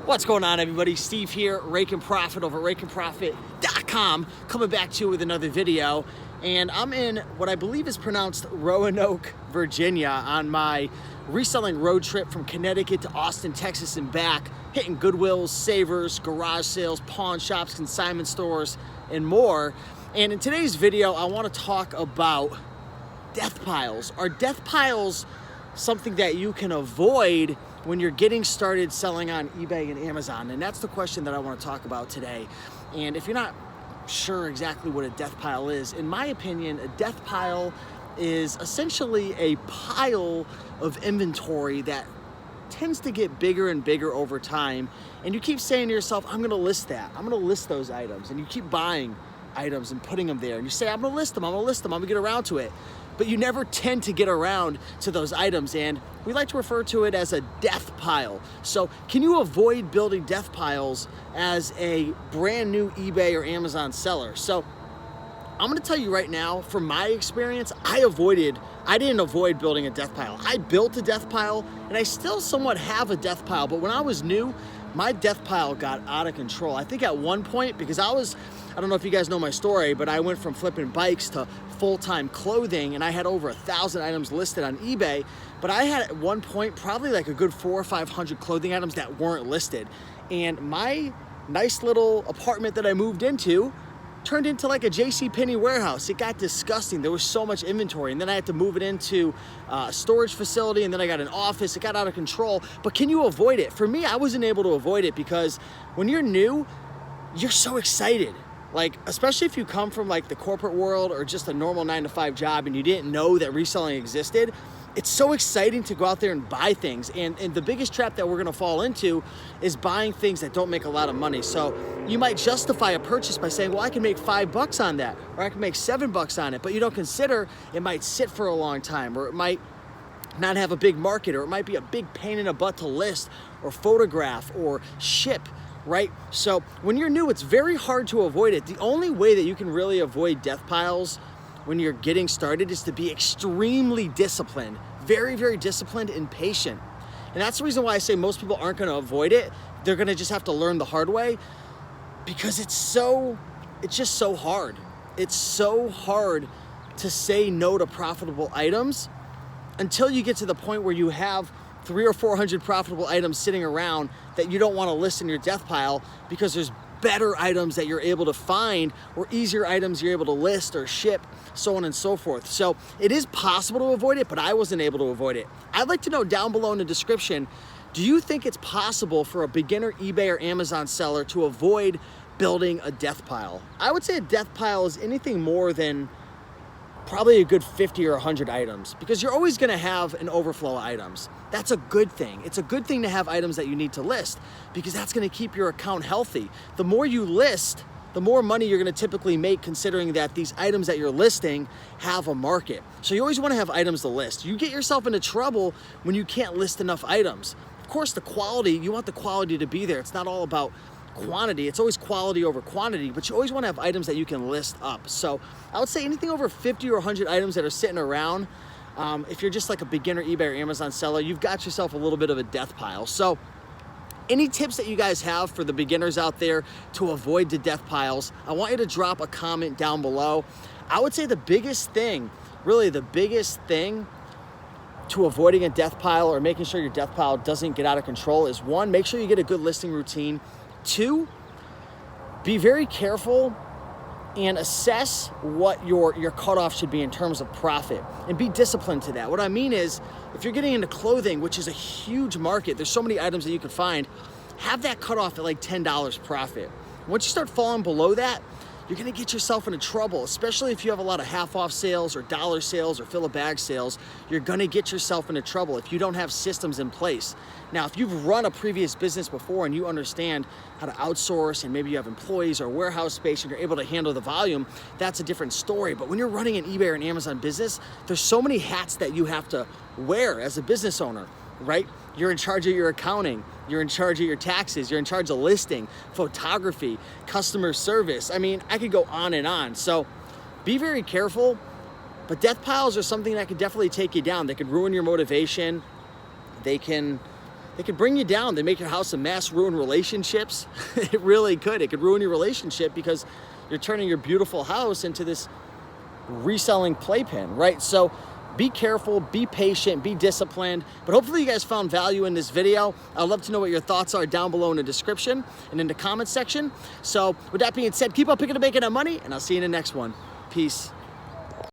What's going on, everybody? Steve here, Rake and Profit over rakeandprofit.com, coming back to you with another video. And I'm in what I believe is pronounced Roanoke, Virginia, on my reselling road trip from Connecticut to Austin, Texas and back, hitting Goodwills, Savers, garage sales, pawn shops, consignment stores, and more. And in today's video, I want to talk about death piles. Are death piles something that you can avoid when you're getting started selling on eBay and Amazon? And that's the question that I want to talk about today. And if you're not sure exactly what a death pile is, in my opinion, a death pile is essentially a pile of inventory that tends to get bigger and bigger over time. And you keep saying to yourself, I'm gonna list that. I'm gonna list those items. And you keep buying items and putting them there. And you say, I'm gonna list them, I'm gonna get around to it. But you never tend to get around to those items, and we like to refer to it as a death pile. So can you avoid building death piles as a brand new eBay or Amazon seller? So I'm gonna tell you right now, from my experience, I didn't avoid building a death pile. I built a death pile, and I still somewhat have a death pile, but when I was new, my death pile got out of control. I think at one point, because I don't know if you guys know my story, but I went from flipping bikes to full-time clothing, and I had over 1,000 items listed on eBay, but I had at one point probably like a good 400 or 500 clothing items that weren't listed. And my nice little apartment that I moved into turned into like a JCPenney warehouse. It got disgusting. There was so much inventory, and then I had to move it into a storage facility, and then I got an office. It got out of control. But can you avoid it? For me, I wasn't able to avoid it because when you're new, you're so excited. Like, especially if you come from like the corporate world or just a normal 9-to-5 job and you didn't know that reselling existed, it's so exciting to go out there and buy things. And the biggest trap that we're gonna fall into is buying things that don't make a lot of money. So you might justify a purchase by saying, well, I can make $5 on that, or I can make $7 on it, but you don't consider it might sit for a long time, or it might not have a big market, or it might be a big pain in the butt to list or photograph or ship, right? So when you're new, it's very hard to avoid it. The only way that you can really avoid death piles when you're getting started is to be extremely disciplined, very, very disciplined and patient. And that's the reason why I say most people aren't gonna avoid it. They're gonna just have to learn the hard way, because it's just so hard. It's so hard to say no to profitable items until you get to the point where you have 300 or 400 profitable items sitting around that you don't want to list in your death pile because there's better items that you're able to find, or easier items you're able to list or ship, so on and so forth. So it is possible to avoid it, but I wasn't able to avoid it. I'd like to know down below in the description, do you think it's possible for a beginner eBay or Amazon seller to avoid building a death pile? I would say a death pile is anything more than probably a good 50 or 100 items, because you're always gonna have an overflow of items. That's a good thing. It's a good thing to have items that you need to list, because that's gonna keep your account healthy. The more you list, the more money you're gonna typically make, considering that these items that you're listing have a market. So you always wanna have items to list. You get yourself into trouble when you can't list enough items. Of course, the quality, you want the quality to be there. It's not all about quantity. It's always quality over quantity, but you always want to have items that you can list up. So I would say anything over 50 or 100 items that are sitting around, if you're just like a beginner eBay or Amazon seller, you've got yourself a little bit of a death pile. So any tips that you guys have for the beginners out there to avoid the death piles, I want you to drop a comment down below. I would say the biggest thing, really the biggest thing to avoiding a death pile or making sure your death pile doesn't get out of control is, one, make sure you get a good listing routine. 2, be very careful and assess what your cutoff should be in terms of profit, and be disciplined to that. What I mean is, if you're getting into clothing, which is a huge market, there's so many items that you can find, have that cutoff at like $10 profit. Once you start falling below that, you're gonna get yourself into trouble, especially if you have a lot of half-off sales or dollar sales or fill-a-bag sales. You're gonna get yourself into trouble if you don't have systems in place. Now, if you've run a previous business before and you understand how to outsource, and maybe you have employees or warehouse space and you're able to handle the volume, that's a different story. But when you're running an eBay or an Amazon business, there's so many hats that you have to wear as a business owner, right? You're in charge of your accounting, you're in charge of your taxes, you're in charge of listing, photography, customer service. I mean, I could go on and on. So be very careful, but death piles are something that can definitely take you down. They can ruin your motivation. They can they could bring you down. They make your house a mess, ruin relationships. It really could. It could ruin your relationship because you're turning your beautiful house into this reselling playpen, right? So be careful, be patient, be disciplined. But hopefully you guys found value in this video. I'd love to know what your thoughts are down below in the description and in the comment section. So with that being said, keep on picking and making that money, and I'll see you in the next one. Peace.